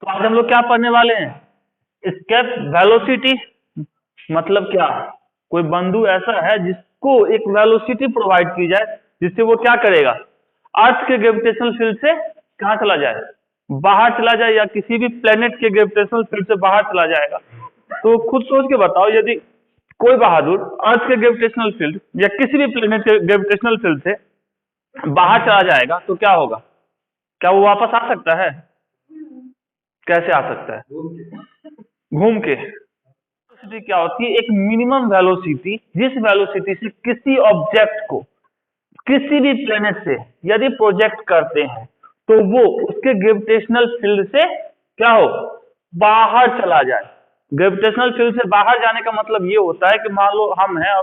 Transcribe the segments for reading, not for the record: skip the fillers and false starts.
तो आज हम लोग क्या पढ़ने वाले हैं? Escape velocity. मतलब क्या? कोई बंधु ऐसा है जिसको एक वेलोसिटी प्रोवाइड की जाए जिससे वो क्या करेगा, अर्थ के ग्रेविटेशनल फील्ड से कहां चला जाए, बाहर चला जाए, या किसी भी प्लेनेट के ग्रेविटेशनल फील्ड से बाहर चला जाएगा। तो खुद सोच के बताओ, यदि कोई बहादुर अर्थ के ग्रेविटेशनल फील्ड या किसी भी प्लेनेट के ग्रेविटेशनल फील्ड से बाहर चला जाएगा तो क्या होगा? क्या वो वापस आ सकता है? कैसे आ सकता है? घूम के। वेलोसिटी क्या होती है? एक मिनिमम वेलोसिटी, जिस वेलोसिटी से किसी ऑब्जेक्ट को किसी भी प्लेनेट से यदि प्रोजेक्ट करते हैं तो वो उसके ग्रेविटेशनल फील्ड से क्या हो, बाहर चला जाए। ग्रेविटेशनल फील्ड से बाहर जाने का मतलब ये होता है कि मान लो हम हैं,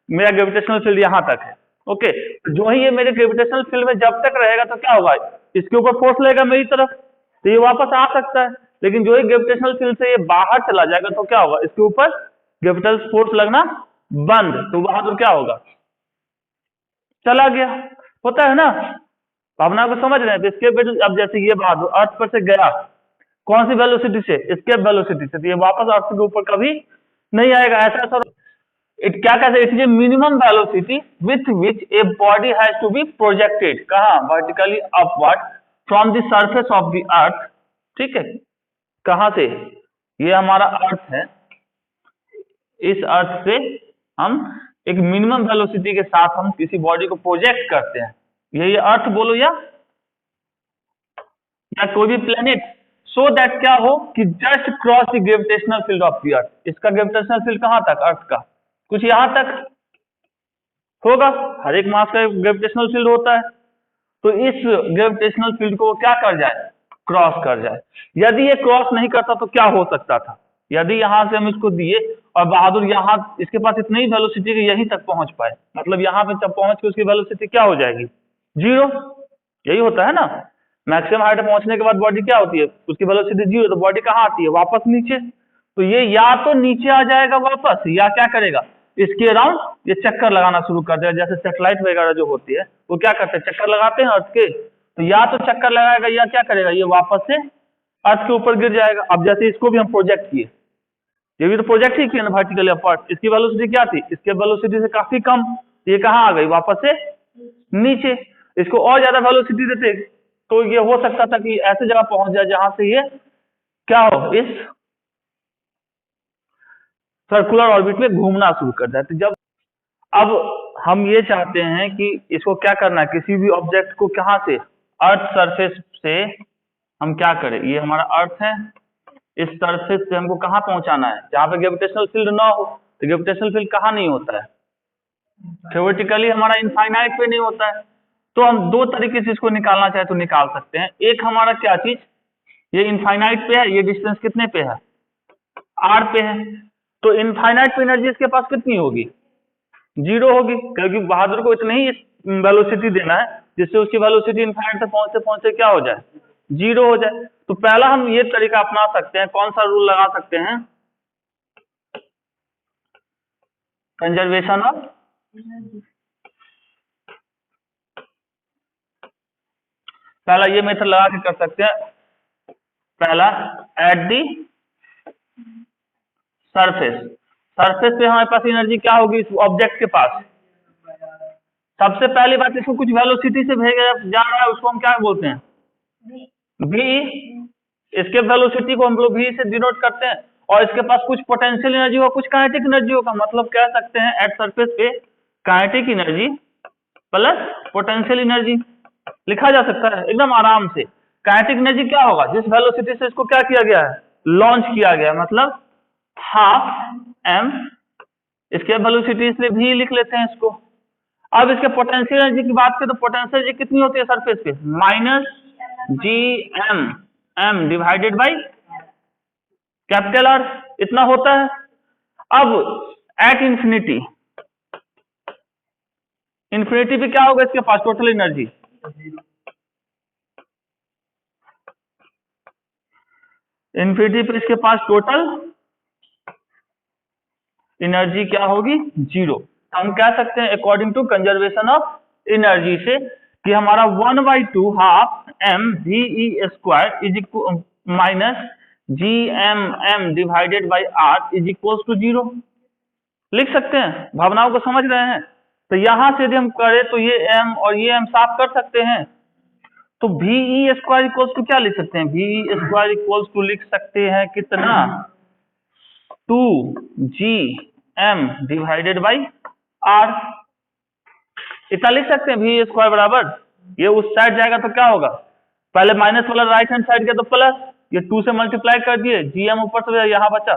मेरा ग्रेविटेशनल फील्ड यहां तक है, ओके, जो ही ये मेरे ग्रेविटेशनल फील्ड में जब तक रहेगा तो क्या होगा, इसके ऊपर फोर्स लगेगा मेरी तरफ, तो ये वापस आ सकता है। लेकिन जो ही ग्रेविटेशनल फील्ड से ये बाहर चला जाएगा तो क्या होगा, इसके ऊपर ग्रेविटेशनल फोर्स लगना बंद, तो वहां तो क्या होगा, चला गया। होता है ना, भावना को समझ रहे हैं? तो इसके अब जैसे ये बहादुर अर्थ पर से गया, कौन सी वेलोसिटी से? एस्केप वेलोसिटी से, तो ये वापस अर्थ के ऊपर कभी नहीं आएगा। ऐसा इट क्या कहते हैं, it is a minimum velocity with which a body has to be projected, कहां, vertically upward from the surface of the earth. ठीक है, कहां से? ये हमारा अर्थ है, इस अर्थ से हम एक मिनिमम वेलोसिटी के साथ हम किसी बॉडी को प्रोजेक्ट करते हैं, ये अर्थ बोलो या कोई भी प्लेनेट, सो दैट क्या हो कि just cross the gravitational field of the अर्थ। इसका ग्रेविटेशनल फील्ड कहां तक? अर्थ का कुछ यहां तक होगा, हर एक मास का ग्रेविटेशनल फील्ड होता है, तो इस ग्रेविटेशनल फील्ड को क्या कर जाए, क्रॉस कर जाए। यदि ये क्रॉस नहीं करता तो क्या हो सकता था, यदि यहां से हम इसको दिए और बहादुर यहां, इसके पास इतनी ही वेलोसिटी कि यहीं तक पहुंच पाए, मतलब यहां पे जब पहुंच के उसकी वेलोसिटी क्या हो जाएगी, जीरो। यही होता है ना, मैक्सिमम हाइट पहुंचने के बाद बॉडी क्या होती है, उसकी वेलोसिटी जीरो, तो बॉडी कहां आती है, वापस नीचे। तो ये या तो नीचे आ जाएगा वापस, या क्या करेगा, इसके अराउंड ये चक्कर लगाना शुरू कर देगा। जैसे सैटेलाइट वगैरह जो होती है वो क्या करते हैं, चक्कर लगाते हैं अर्थ के, तो या तो चक्कर लगाएगा या क्या करेगा, ये वापस से अर्थ के ऊपर गिर जाएगा। अब जैसे इसको भी हम प्रोजेक्ट किए, ये भी तो प्रोजेक्ट ही किया ना वर्टिकली अपवर्ड, इसकी वेलोसिटी क्या थी, इसके वेलोसिटी से काफी कम, ये कहां आ गई, वापस से नीचे। इसको और ज्यादा वेलोसिटी देते तो ये हो सकता था कि ऐसे जगह पहुंच जाए जहां से ये क्या हो, इस सर्कुलर ऑर्बिट में घूमना शुरू कर जाए। तो जब अब हम ये चाहते हैं कि इसको क्या करना है, किसी भी ऑब्जेक्ट को कहां से, अर्थ सरफेस से हम क्या करें, ये हमारा अर्थ है, इस सरफेस से हमको कहां पहुंचाना है, जहां पे ग्रेविटेशनल फील्ड ना हो। तो ग्रेविटेशनल फील्ड कहां नहीं होता है, थ्योरेटिकली हमारा इनफाइनाइट पे नहीं होता है। तो हम दो तरीके से इसको निकालना चाहे तो निकाल सकते हैं। एक हमारा क्या चीज, ये इनफाइनाइट पे है, ये डिस्टेंस कितने पे है, आर पे है, तो इनफाइनाइट पे एनर्जी इसके पास कितनी होगी, जीरो होगी, क्योंकि बहादुर को इतनी ही वेलोसिटी देना है जिससे उसकी वेलोसिटी इनफाइनाइट तक पहुंचते पहुंचते क्या हो जाए, जीरो हो जाए। तो पहला हम ये तरीका अपना सकते हैं, कौन सा रूल लगा सकते हैं, कंजर्वेशन ऑफ पहला ये मेथड लगा के कर सकते हैं। पहला, एट दी सरफेस, सरफेस पे हमारे पास एनर्जी क्या होगी, इस ऑब्जेक्ट के पास। सबसे पहली बात, इसको कुछ वेलोसिटी से भेजा जा रहा है, उसको हम क्या बोलते हैं, वी। इसके वेलोसिटी को हम लोग वी से डिनोट करते हैं, और इसके पास कुछ पोटेंशियल एनर्जी होगा, कुछ काइनेटिक एनर्जी होगा। मतलब कह सकते हैं एट सरफेस पे kinetic energy plus potential energy लिखा जा सकता है एकदम आराम से। काइनेटिक एनर्जी क्या होगा, जिस वेलोसिटी से इसको क्या किया गया है, लॉन्च किया गया, मतलब हाफ एम, इसके वेलोसिटी से भी लिख लेते हैं इसको। अब इसके पोटेंशियल एनर्जी की बात करें तो पोटेंशियल एनर्जी कितनी होती है सरफेस पे, minus G M, M divided by capital R, इतना होता है। अब एट इंफिनिटी, इंफिनिटी पे क्या होगा इसके पास टोटल एनर्जी, इंफिनिटी पे इसके पास टोटल एनर्जी क्या होगी, जीरो। हम कह सकते हैं according to conservation of energy से कि हमारा 1/2 half M V E square is equal minus G M M divided by R is equal to 0 लिख सकते हैं। भावनाओं को समझ रहे हैं? तो यहां से यदि हम करें तो ये एम और ये एम साफ कर सकते हैं। तो V E square equals to क्या लिख सकते हैं? V E square equals to लिख सकते हैं कितना? 2 GM डिवाइडेड बाई आर। इतना लिख सकते हैं वी स्क्वायर बराबर, ये उस साइड जाएगा तो क्या होगा? पहले माइनस वाला राइट हैंड साइड गया तो प्लस, ये 2 से मल्टीप्लाई कर दिए, GM ऊपर से यहाँ बचा,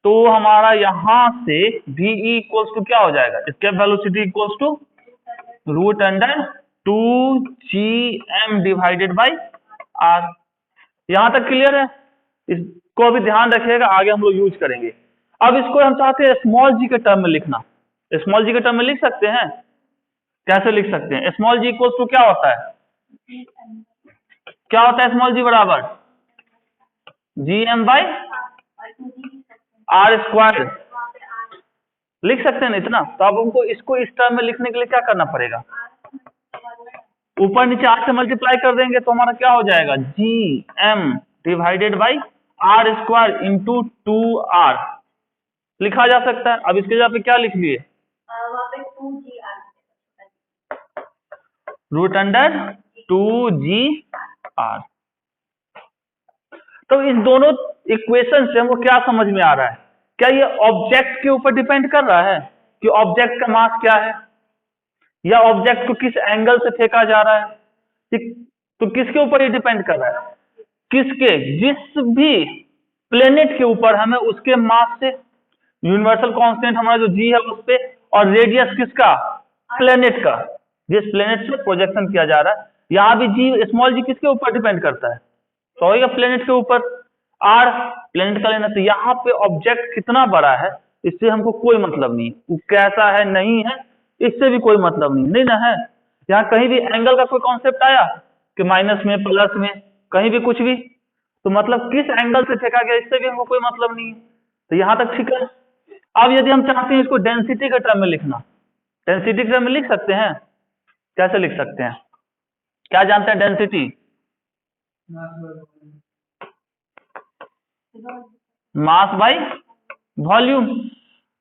तो हमारा यहां से वी इक्वल्स टू क्या हो जाएगा? इसके velocity equals to root under 2GM divided by R. यहां तक क्लियर है? इसको भी ध्यान रखिएगा, आगे हम लोग यूज करेंगे। अब इसको हम चाहते हैं स्मॉल जी के टर्म में लिखना। स्मॉल जी के टर्म में लिख सकते हैं? कैसे लिख सकते हैं? स्मॉल जी इक्वल्स टू क्या होता है? क्या होता है स्मॉल जी बराबर? GM बाई आर स्क्वायर लिख सकते हैं ना इतना। तो अब हमको इसको इस टर्म में लिखने के लिए क्या करना पड़ेगा? ऊपर नीचे आर से मल्टीप्लाई कर देंगे तो हमारा क्या हो जाएगा? GM divided by R square into 2R लिखा जा सकता है। अब इसके जगह पे क्या लिख लिए? Root under 2GR। तो इस दोनों इक्वेशन से हमको क्या समझ में आ रहा है? क्या ये ऑब्जेक्ट के ऊपर डिपेंड कर रहा है कि ऑब्जेक्ट का मास क्या है, या ऑब्जेक्ट को किस एंगल से फेंका जा रहा है? तो किसके ऊपर ये डिपेंड कर रहा है? किसके? जिस भी प्लेनेट के ऊपर हमें उसके मास से, यूनिवर्सल कांस्टेंट हमारा जो जी है उस पे, और रेडियस किसका? प्लेनेट का, जिस प्लेनेट से प्रोजेक्शन किया जा रहा है। यहाँ भी जी स्मॉल जी किसके ऊपर डिपेंड करता है? तो होगा प्लेनेट के ऊपर। आर प्लेनेट का लेना। तो यहाँ पे ऑब्जेक्ट कितना बड़ा है इससे हमको कोई मतलब नहीं, वो कैसा है नहीं है इससे भी कोई मतलब नहीं ना है। यहाँ कहीं भी एंगल का कोई कॉन्सेप्ट आया कि माइनस में, प्लस में, कहीं भी कुछ भी, तो मतलब किस एंगल से फेंका गया इससे भी हमको कोई मतलब नहीं है। तो यहाँ तक ठीक है। अब यदि हम चाहते हैं इसको डेंसिटी के टर्म में लिखना, डेंसिटी के टर्म में लिख सकते हैं? कैसे लिख सकते हैं? क्या जानते हैं डेंसिटी? Mass by volume.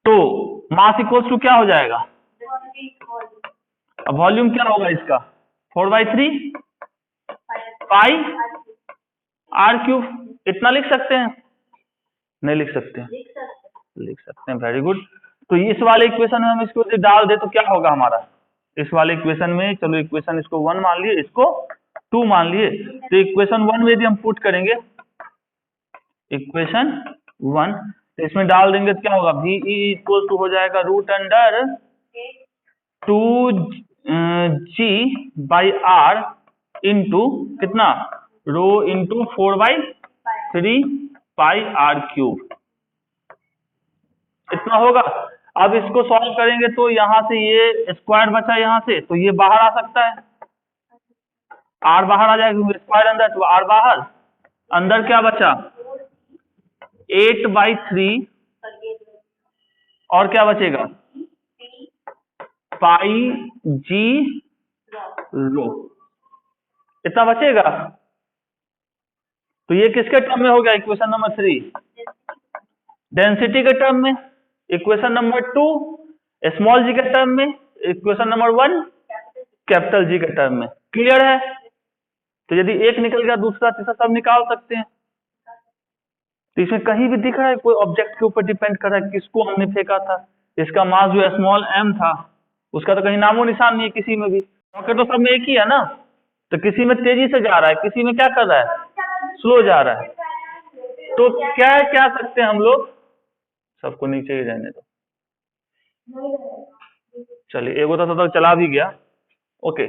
तो मास इक्वल्स टू क्या हो जाएगा? अब वॉल्यूम क्या होगा इसका? 4/3 पाई आर क्यूब। इतना लिख सकते हैं? नहीं लिख सकते? लिख सकते हैं। Very good. तो इस वाले इक्वेशन में हम इसको डाल दे तो क्या होगा हमारा? इस वाले इक्वेशन में, चलो इक्वेशन इसको 1 मान लिए, इसको 2 मान लिए, तो इक्वेशन 1 में यदि हम पुट करेंगे इक्वेशन 1, तो इसमें डाल देंगे तो क्या होगा? वी इक्वल टू हो जाएगा root under 2G by R into कितना? Rho into 4/3 pi R cube. इतना होगा। अब इसको सॉल्व करेंगे तो यहां से ये स्क्वायर बचा, यहां से तो ये बाहर आ सकता है, आर बाहर आ जाएगा, स्क्वायर अंदर तो आर बाहर, अंदर क्या बचा? 8/3 और क्या बचेगा? पाई जी रो। इतना बचेगा। तो ये किसके टर्म में हो गया? इक्वेशन नंबर 3 डेंसिटी के टर्म में, इक्वेशन नंबर 2 स्मॉल जी के टर्म में, इक्वेशन नंबर 1 कैपिटल जी के टर्म में। क्लियर है? तो यदि एक निकल गया दूसरा तीसरा सब निकाल सकते हैं। तो इसमें कहीं भी दिख रहा है कोई ऑब्जेक्ट के ऊपर डिपेंड कर रहा है किसको हमने फेंका था? इसका मास जो स्मॉल m था उसका तो कहीं नामो निशान नहीं है किसी में भी। रॉकेट तो सब में एक ही है ना। तो किसी में तेजी से जा रहा है, किसी में क्या कर रहा है? स्लो जा रहा है। तो क्या सकते हैं हम लोग? सबको नीचे ही रहने दो। चलिए एक होता तो चला भी गया। ओके।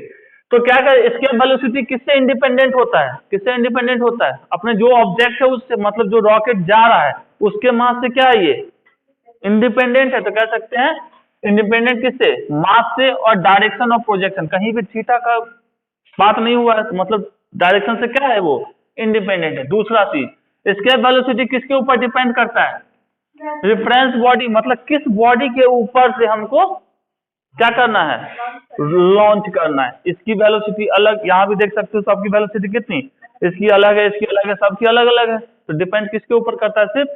तो क्या कर, इसके वेलोसिटी किससे इंडिपेंडेंट होता है? किससे इंडिपेंडेंट होता है? अपने जो ऑब्जेक्ट है उससे, मतलब जो रॉकेट जा रहा है उसके मास से क्या है? ये इंडिपेंडेंट है। तो कह सकते हैं इंडिपेंडेंट किससे? मास से और डायरेक्शन ऑफ प्रोजेक्शन। कहीं भी थीटा का बात नहीं हुआ है तो मतलब डायरेक्शन से क्या है? वो इंडिपेंडेंट है। दूसरा चीज, इसके वेलोसिटी किसके ऊपर डिपेंड करता है? रेफरेंस बॉडी, मतलब किस बॉडी के ऊपर से हमको क्या करना है? लॉन्च करना है। इसकी वेलोसिटी अलग, यहां भी देख सकते हो सबकी वेलोसिटी कितनी? इसकी अलग है, इसकी अलग है, सबकी अलग अलग है। तो डिपेंड किसके ऊपर करता है? सिर्फ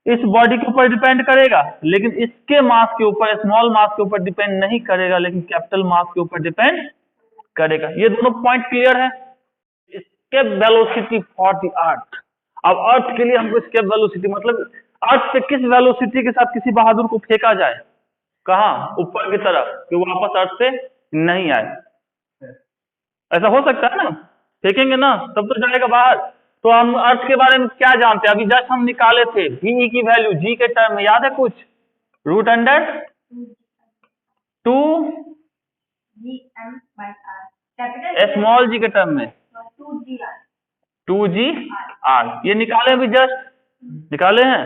इस बॉडी के ऊपर डिपेंड करेगा, लेकिन इसके मास के ऊपर, स्मॉल मास के ऊपर डिपेंड नहीं करेगा, लेकिन कैपिटल मास के ऊपर डिपेंड करेगा। ये दोनों पॉइंट क्लियर है? Escape velocity for the earth. अब अर्थ के लिए हमको स्केप वेलोसिटी मतलब अर्थ पे किस वेलोसिटी के साथ किसी बहादुर को फेंका जाए, कहाँ? ऊपर की तरफ, कि वो वापस अर्थ पे नहीं आए। ऐसा हो सकता है ना? फेंकेंगे ना तब तो जाएगा बाहर। तो हम अर्थ के बारे में क्या जानते हैं? अभी जस्ट हम निकाले थे Ve की वैल्यू जी के टर्म में, याद है कुछ? रूट अंडर 2 स्मॉल जी के टर्म में 2G/r, ये निकाले अभी जस्ट निकाले हैं।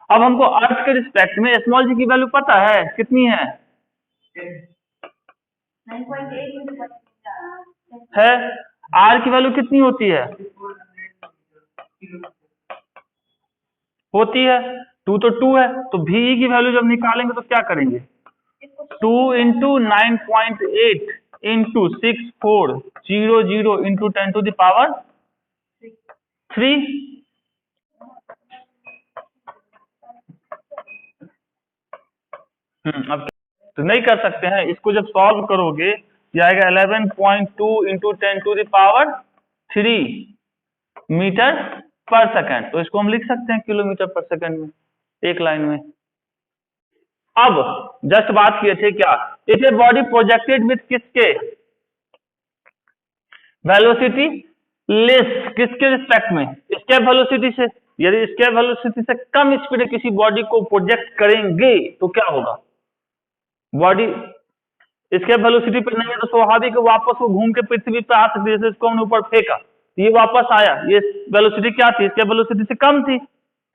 अब हमको अर्थ के रिस्पेक्ट में स्मॉल जी की वैल्यू पता है कितनी है? 9.8 है। आर की वैल्यू कितनी होती है? होती है 2, तो 2 है। तो Ve की वैल्यू जब निकालेंगे तो क्या करेंगे? 2 into 9.8 into 6400 into 10 to the power 3। अब तो नहीं कर सकते हैं, इसको जब सॉल्व करोगे ये आएगा 11.2 into 10 to the power 3 metre पर सेकंड। तो इसको हम लिख सकते हैं किलोमीटर पर सेकंड में, एक लाइन में। अब जस्ट बात किए थे क्या? If a body projected with किसके वेलोसिटी लेस, किसके रिस्पेक्ट में? स्केप वेलोसिटी से। यदि स्केप वेलोसिटी से कम स्पीड किसी बॉडी को प्रोजेक्ट करेंगे तो क्या होगा? बॉडी स्केप वेलोसिटी पे नहीं है तो स्वाभाविक वापस वो घूम के पृथ्वी पे आ सकती है। जैसे इसको हमने ऊपर फेंका, ये वापस आया, ये वेलोसिटी क्या थी? स्केप वेलोसिटी से कम थी।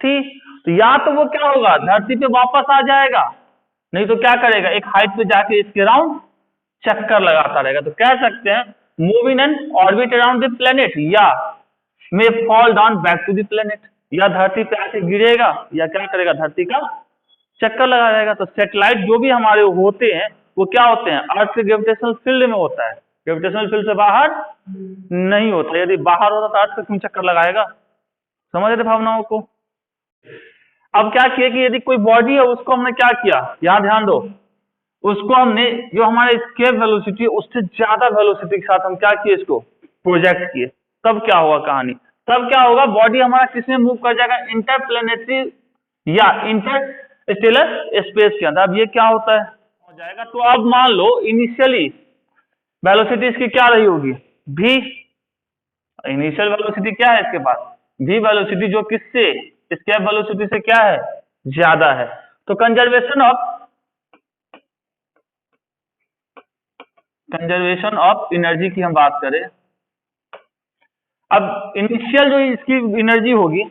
तो या तो वो क्या होगा? धरती पे वापस आ जाएगा, नहीं तो क्या करेगा? एक हाइट पे जाके इसके राउंड चक्कर लगाता रहेगा। तो कह सकते हैं moving an orbit around the planet, या may fall down back to the planet, या धरती पे आके गिरेगा या क्या करेगा? धरती का चक्कर लगा रहेगा। तो सैटेलाइट जो भी हमारे होते हैं वो क्या होते हैं? अर्थ के ग्रेविटेशनल फील्ड में होता है, ग्रेविटेशनल फील्ड से बाहर नहीं होता। यदि बाहर होता तो अर्थ पे क्यों चक्कर लगाएगा? समझ रहे भावनाओं को? अब क्या किया कि यदि कोई बॉडी है उसको हमने क्या किया, यहां ध्यान दो, उसको हमने जो हमारे स्केप वेलोसिटी उससे ज्यादा वेलोसिटी के साथ हम क्या किए? इसको प्रोजेक्ट किए। तब क्या होगा कहानी? तब क्या होगा? बॉडी हमारा किसमें मूव कर जाएगा? इंटरप्लेनेटरी या इंटरस्टेलर स्पेस के अंदर। अब ये क्या होता है? हो जाएगा। तो अब मान लो इनिशियली वेलोसिटी इसकी क्या रही होगी? v। इनिशियल वेलोसिटी क्या है इसके पास? v वेलोसिटी, जो किससे? स्केप वेलोसिटी से क्या है? ज्यादा है। तो कंजर्वेशन ऑफ एनर्जी की हम बात करें। अब इनिशियल जो इसकी एनर्जी होगी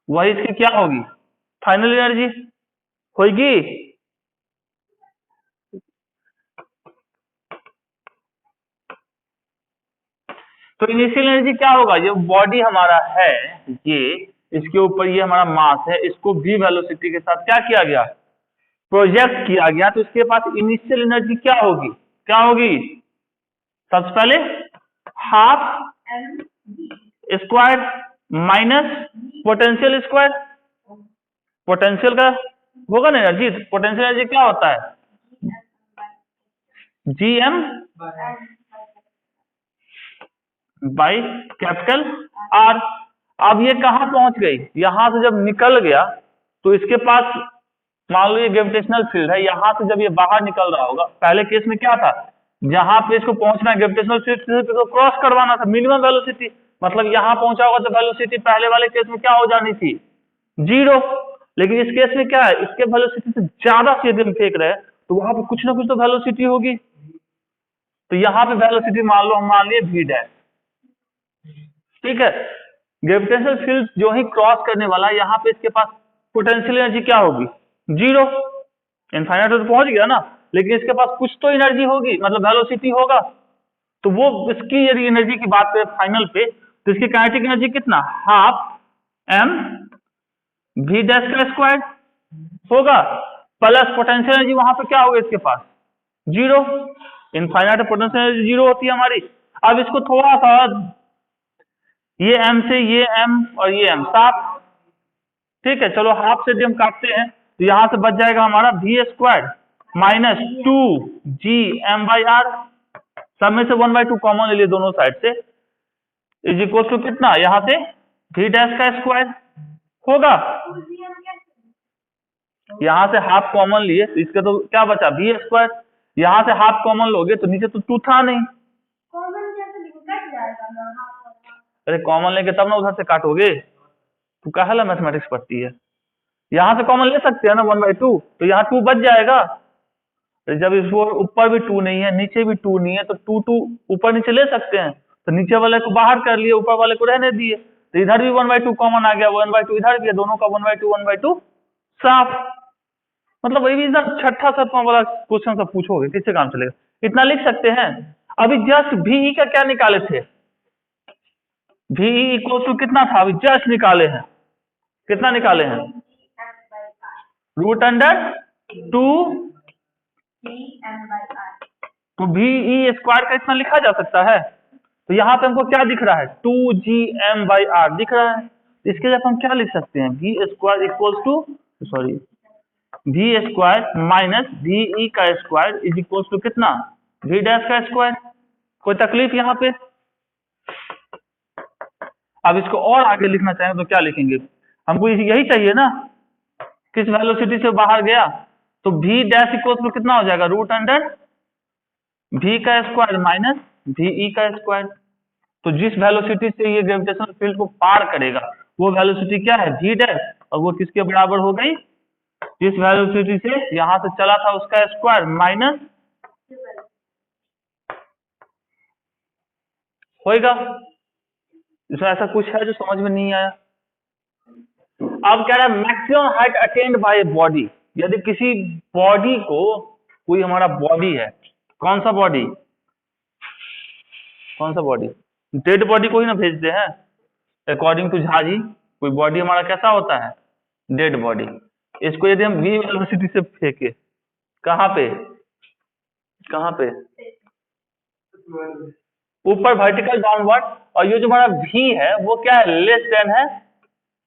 वही इसकी क्या होगी? फाइनल एनर्जी होगी। तो इनिशियल एनर्जी क्या होगा? ये बॉडी हमारा है, ये इसके ऊपर ये हमारा मास है, इसको v वेलोसिटी के साथ क्या किया गया? प्रोजेक्ट किया गया। तो इसके पास इनिशियल एनर्जी क्या होगी? क्या होगी? सबसे पहले half square minus potential square. Potential का होगा ना एनर्जी, पोटेंशियल एनर्जी क्या होता है? GM by capital R। अब ये कहां पहुंच गई? यहां से जब निकल गया तो इसके पास मान लो ये ग्रेविटेशनल फील्ड है, यहां से जब ये बाहर निकल रहा होगा, पहले केस में क्या था? जहां पे इसको पहुंचना है ग्रेविटेशनल फील्ड को क्रॉस करवाना था, मिनिमम वेलोसिटी, मतलब यहां पहुंचा होगा तो वेलोसिटी पहले वाले केस में क्या हो जानी थी? 0। लेकिन इस केस में क्या है? इसके वेलोसिटी से ज्यादा से यदि हम फेंक रहे हैं तो वहां पे कुछ ना कुछ तो वेलोसिटी होगी। तो यहाँ पे वेलोसिटी मान लो हम मान लिए v डैश, ठीक है। ग्रेविटेशनल फील्ड जो ही क्रॉस करने वाला, यहाँ पे इसके पास पोटेंशियल एनर्जी क्या होगी? 0। इनफाइनाइट तो पहुंच गया ना, लेकिन इसके पास कुछ तो एनर्जी होगी, मतलब वेलोसिटी होगा। तो वो इसकी यदि एनर्जी की बात करें फाइनल पे, तो इसकी काइनेटिक एनर्जी कितना? हाफ m v डैश का स्क्वायर होगा, प्लस पोटेंशियल एनर्जी वहां पे क्या होगा? इसके पास 0। इनफाइनाइट पोटेंशियल 0 होती है हमारी। अब इसको थोड़ा सा ये m से ये m और ये m साफ, ठीक है। चलो हाफ से हम काटते हैं तो यहां से बच जाएगा हमारा v square minus 2g m/r, सब में से 1/2 कॉमन ले लिए दोनों साइड से, इज इक्वल टू कितना, यहां से v डैश का स्क्वायर होगा, यहां से हाफ कॉमन लिए तो इसका तो क्या बचा v स्क्वायर, यहां से हाफ कॉमन लोगे तो नीचे तो 2 था नहीं, अरे कॉमन लेके तब ना उधर से काटोगे, तू कहा मैथमेटिक्स पढ़ती है, यहां से कॉमन ले सकते हैं ना 1/2, तो यहाँ 2 बच जाएगा। जब इसको ऊपर भी 2 नहीं है नीचे भी 2 नहीं है तो 2 ऊपर नीचे ले सकते हैं, तो नीचे वाले को बाहर कर लिए ऊपर वाले को रहने दिए, तो इधर भी 1/2 कॉमन आ गया, 1/2 इधर भी है, दोनों का 1/2 साफ। मतलब वही भी छठा सतवां वाला क्वेश्चन सब पूछोगे किससे काम चलेगा, इतना लिख सकते हैं। अभी जस्ट VE का क्या निकाले थे, VE इक्वल टू कितना था, अभी जस्ट निकाले हैं, कितना निकाले हैं, √2 तो VE स्क्वायर का इतना लिखा जा सकता है। तो यहाँ पे हमको क्या दिख रहा है, 2gm/r दिख रहा है, इसके लिए हम क्या लिख सकते हैं, v square equals to v square minus VE का स्क्वायर इज इक्वल्स टू कितना, v डैश का स्क्वायर। कोई तकलीफ यहाँ पे। अब इसको और आगे लिखना चाहें तो क्या लिखेंगे, हमको यही चाहिए ना, किस वेलोसिटी से बाहर गया, तो v डैश इक्वल्स टू कितना हो जाएगा, √v का स्क्वायर माइनस VE का स्क्वायर। तो जिस वेलोसिटी से ये ग्रेविटेशनल फील्ड को पार करेगा वो वेलोसिटी क्या है, v डैश, और वो किसके बराबर हो गई, जिस वेलोसिटी से यहां से चला था उसका स्क्वायर माइनस होएगा। इसमें ऐसा कुछ है जो समझ में नहीं आया। अब कह रहा है maximum height attend bye a body, यदि किसी बॉडी को, कोई हमारा बॉडी है, कौन सा बॉडी, कौन सा बॉडी, डेड बॉडी को ही ना भेजते हैं अकॉर्डिंग टू झा जी, कोई बॉडी हमारा कैसा होता है, डेड बॉडी। इसको यदि हम v वेलोसिटी से फेंके, कहां पे, कहां पे, ऊपर वर्टिकल डाउनवर्ड, और ये जो हमारा v है वो क्या है, लेस देन है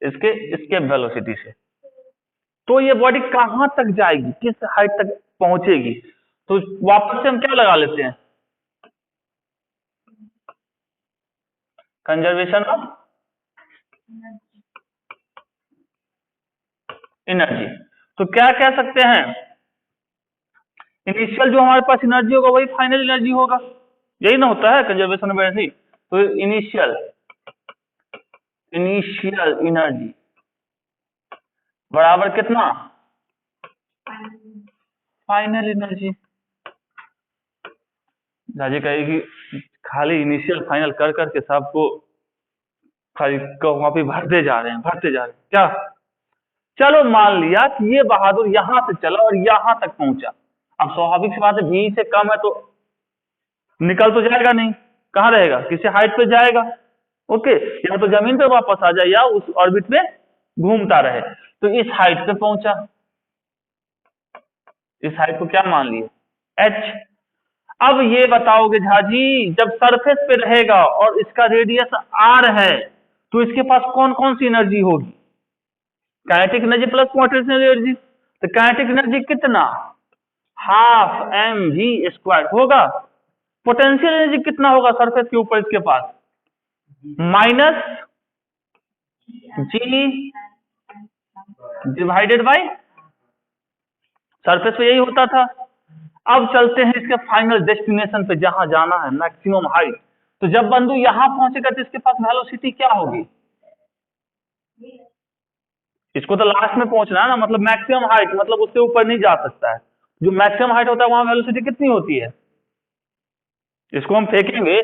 इसके इसके वेलोसिटी से, तो ये बॉडी कहां तक जाएगी, किस हाइट तक पहुंचेगी। तो वापस से हम क्या लगा लेते हैं, कंजर्वेशन ऑफ एनर्जी। तो क्या कह सकते हैं, इनिशियल जो हमारे पास एनर्जी होगा वही फाइनल एनर्जी होगा, यही ना होता है कंजर्वेशन ऑफ एनर्जी। तो इनिशियल एनर्जी बराबर कितना, फाइनल एनर्जी। जाजी कहेगी खाली इनिशियल फाइनल कर करके सबको खाली कॉपी भरते जा रहे हैं क्या। चलो मान लिया कि ये बहादुर यहां से चला और यहां तक पहुंचा, अब स्वाभाविक सी बात है v से कम है तो निकल तो जाएगा नहीं, कहां रहेगा, किसी हाइट पे जाएगा, ओके, या तो जमीन पे वापस आ जाए या उस ऑर्बिट में घूमता रहे। तो इस हाइट पे पहुंचा, इस हाइट को क्या मान लिए, h। अब ये बताओगे झाजी, जब सरफेस पे रहेगा और इसका रेडियस r है तो इसके पास कौन कौन सी एनर्जी होगी, kinetic energy plus potential energy. तो काइनेटिक एनर्जी कितना, हाफ mv² होगा, पोटेंशियल एनर्जी कितना होगा सरफेस के ऊपर इसके पास, minus g divided by, surface पे यही होता था। अब चलते हैं इसके फाइनल डेस्टिनेशन पे, जहां जाना है मैक्सिमम हाइट। तो जब बंदू यहां पहुंचेगा तो इसके पास वेलोसिटी क्या होगी, इसको तो लास्ट में पहुंचना है ना, मतलब मैक्सिमम हाइट, मतलब उससे ऊपर नहीं जा सकता है, जो मैक्सिमम हाइट होता है वहां वेलोसिटी कितनी होती है, इसको हम फेंकेंगे,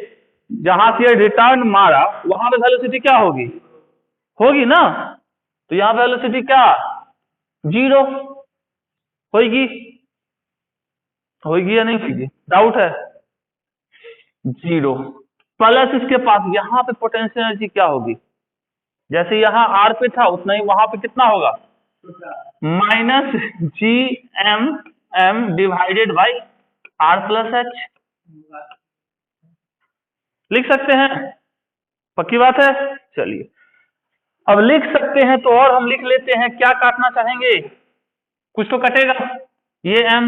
जहां से रिटर्न मारा वहां पे वेलोसिटी क्या होगी, होगी ना, तो यहां वेलोसिटी क्या, 0 होगी, होगी या नहीं होगी, डाउट है, 0 प्लस इसके पास यहां पे पोटेंशियल एनर्जी क्या होगी, जैसे यहां r पे था उतना ही वहां पे कितना होगा, minus gm m divided by r plus h। लिख सकते हैं, पक्की बात है। चलिए अब लिख सकते हैं तो और हम लिख लेते हैं, क्या काटना चाहेंगे, कुछ तो कटेगा, ये m,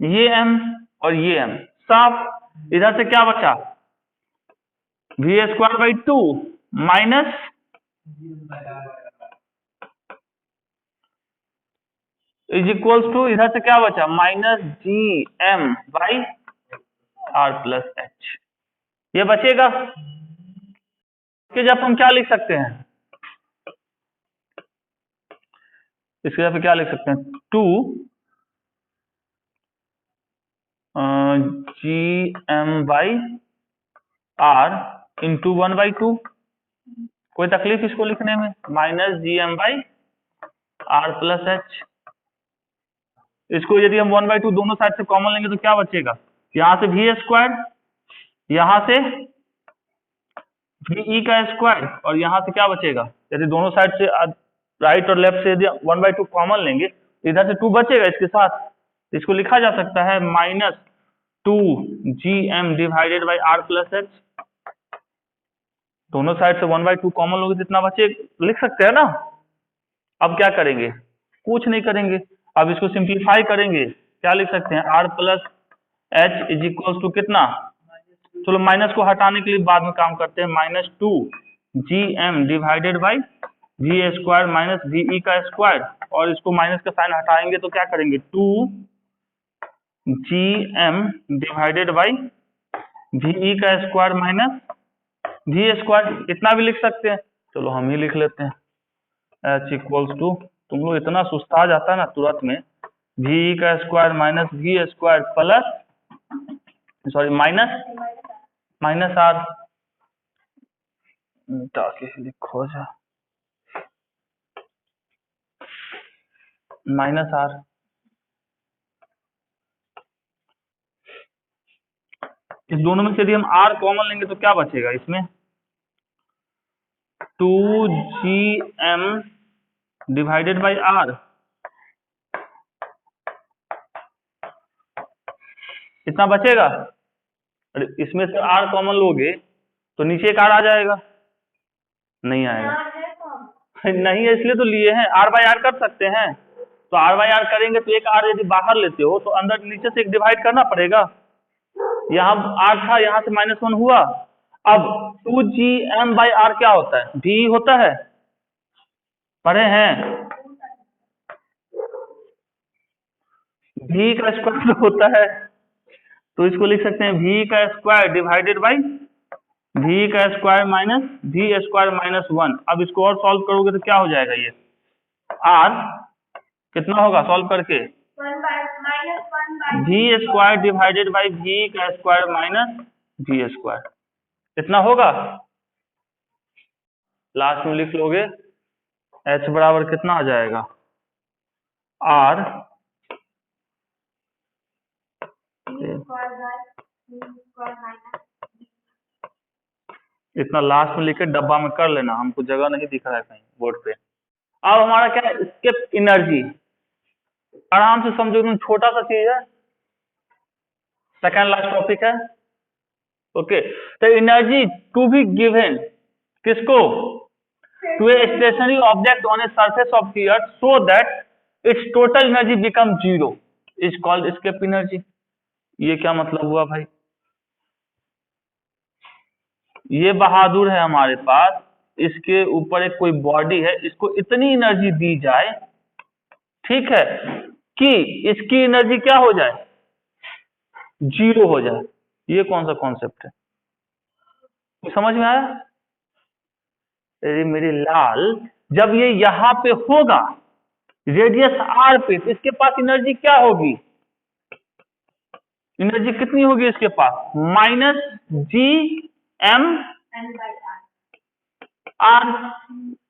ये m और ये m, साफ। इधर से क्या बचा, V square by 2 minus is equals to, इधर से क्या बचा, minus G M by R plus H, ये बचेगा। कि जब हम क्या लिख सकते हैं, इसके जगह पे क्या लिख सकते हैं, 2 G M by R into 1/2, कोई तकलीफ इसको लिखने में, minus G M by R plus H. इसको यदि हम 1/2 दोनों साइड से कॉमन लेंगे तो क्या बचेगा, यहां से वी स्क्वायर, यहां से वी का स्क्वायर, और यहां से क्या बचेगा, यदि दोनों साइड से राइट और लेफ्ट से यदि 1/2 कॉमन लेंगे, इधर से 2 बचेगा इसके साथ, इसको लिखा जा सकता है minus 2 G M divided by R plus H. दोनों साइड से 1/2 कॉमन लोगे तो इतना बचे, लिख सकते हैं ना। अब क्या करेंगे, कुछ नहीं करेंगे, अब इसको सिंप्लीफाई करेंगे, क्या लिख सकते हैं, R plus H is equal to कितना, चलो माइनस को हटाने के लिए बाद में काम करते हैं, minus 2 G M divided by V square minus V का स्क्वायर, और इसको माइनस का साइन हटाएंगे तो क्या करेंगे, 2 G M divided by V का स्क्वायर माइनस वी स्क्वायर, इतना भी लिख सकते हैं, चलो हम ही लिख लेते हैं, एच इक्वल्स टू, तुम लोग इतना सुस्ता जाता है ना तुरंत में, वी का square minus V square plus, sorry minus R, ताकि लिखो जा, माइनस आर, इस दोनों में से यदि हम आर कॉमन लेंगे तो क्या बचेगा इसमें, 2 G M divided by R, इतना बचेगा। अरे इसमें से आर कॉमन लोगे तो नीचे एक आर आ जाएगा, नहीं आएगा, नहीं है इसलिए तो लिए हैं, आर बाई आर कर सकते हैं, तो आर बाई आर करेंगे तो एक आर यदि बाहर लेते हो तो अंदर नीचे से एक डिवाइड करना पड़ेगा, यहाँ आर था, यहाँ से -1 हुआ। अब 2 जी एम बाई आर क्या होता है, भी होता है, पढ़े हैं, भी का स्क्वायर होता है, तो इसको लिख सकते हैं वी का स्क्वायर डिवाइडेड बाई वी का square minus V square minus 1। अब इसको और सॉल्व करोगे तो क्या हो जाएगा, ये आर कितना होगा सॉल्व करके, V square divided by V का स्क्वायर माइनस वी स्क्वायर, इतना होगा। लास्ट में लिख लोगे एच बराबर कितना आ जाएगा, आर इतना लास्ट में लिखे डब्बा में कर लेना, हमको जगह नहीं दिख रहा है कहीं बोर्ड पे। अब हमारा क्या है, स्केप एनर्जी, आराम से समझो, एकदम छोटा सा चीज है, सेकेंड लास्ट टॉपिक है, ओके। तो एनर्जी टू बी गिवन किसको, to a stationary object on a surface of the earth so that its total energy become 0 is called escape energy. ये क्या मतलब हुआ भाई, ये बहादुर है हमारे पास, इसके ऊपर एक कोई बॉडी है, इसको इतनी एनर्जी दी जाए, ठीक है, कि इसकी एनर्जी क्या हो जाए, 0 हो जाए। ये कौन सा कॉन्सेप्ट है, समझ में आया, अरे मेरे लाल, जब ये यहां पे होगा रेडियस आर पे, तो इसके पास एनर्जी क्या होगी, एनर्जी कितनी होगी इसके पास, माइनस जी एम आर,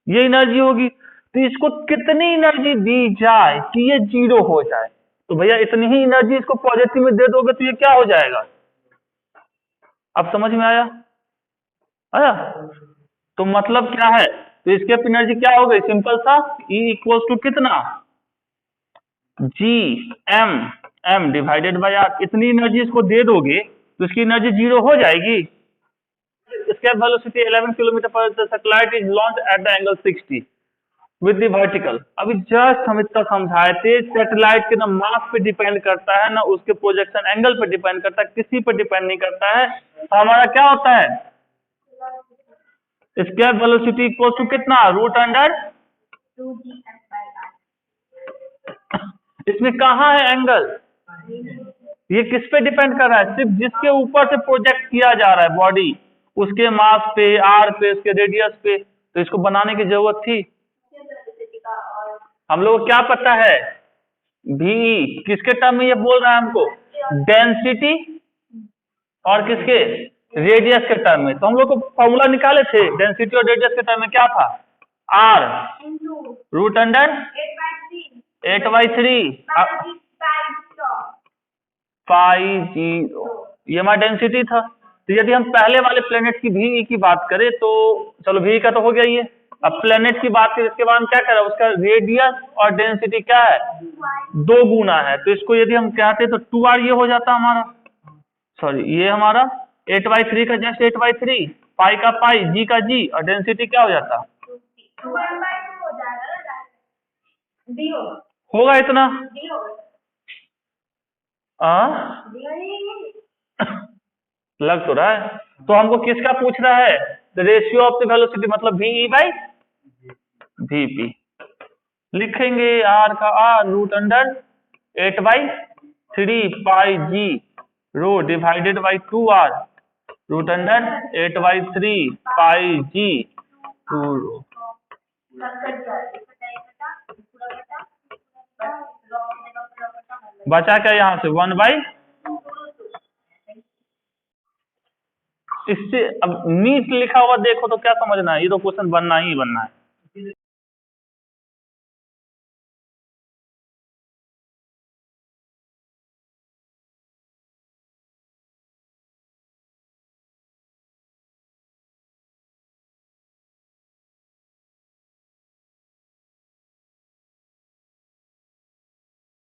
ये एनर्जी होगी। तो इसको कितनी एनर्जी दी जाए कि ये 0 हो जाए, तो भैया इतनी ही एनर्जी इसको पॉजिटिव में दे दोगे तो ये क्या हो जाएगा, अब समझ में आया, आया। तो मतलब क्या है, तो इसके एनर्जी क्या हो गई, सिंपल सा, E इक्वल्स टू कितना, G M divided by R, इतनी एनर्जी इसको दे दोगे तो इसकी एनर्जी 0 हो जाएगी। escape velocity 11 किलोमीटर पर the satellite is launched at the angle 60 with the vertical। अभी जस्ट हम इतना समझाए थे, सैटेलाइट के ना मास पे डिपेंड करता है ना उसके प्रोजेक्शन एंगल पे डिपेंड करता है, किसी पे डिपेंड नहीं करता है। तो हमारा क्या होता है, escape velocity इक्वल टू कितना, रूट अंडर 2g/r। इसमें कहाँ है एंगल, ये किस पे डिपेंड कर रहा है, सिर्फ जिसके ऊपर से प्रोजेक्ट किया जा रहा है बॉडी, उसके मास पे, आर पे, उसके रेडियस पे। तो इसको बनाने की जरूरत थी। हम लोग को क्या पता है, भी किसके टर्म में ये बोल रहा है हमको, डेंसिटी और किसके, रेडियस के टर्म में। तो हम लोग को फॉर्मूला निकाले थे डेंसिटी और रेडियस के टर्म में, क्या था, आर रूट अंडर 8/3 पाई जी, ये हमारा डेंसिटी था। तो यदि हम पहले वाले प्लेनेट की भी की बात करें तो चलो भी का तो हो गया ये, अब प्लेनेट की बात करें इसके बाद हम क्या करें, उसका रेडियस और डेंसिटी क्या है, 2 गुना है। तो इसको यदि हम कहते तो 2r ये हो जाता हमारा, सॉरी ये हमारा 8/3 का जस्ट 8/3, पाई का पाई, जी का जी, और डेंसिटी क्या हो जाता, होगा इतना लग तो रहा है। तो हमको किसका पूछ रहा है, the ratio of the velocity, मतलब वी बाई वीपी। लिखेंगे आर का R root under 8/3 pi G rho divided by 2r root under 8/3 pi G 2 rho. बचा क्या यहाँ से 1/, इससे अब नीट लिखा हुआ देखो तो क्या समझना है, ये तो क्वेश्चन बनना ही बनना है।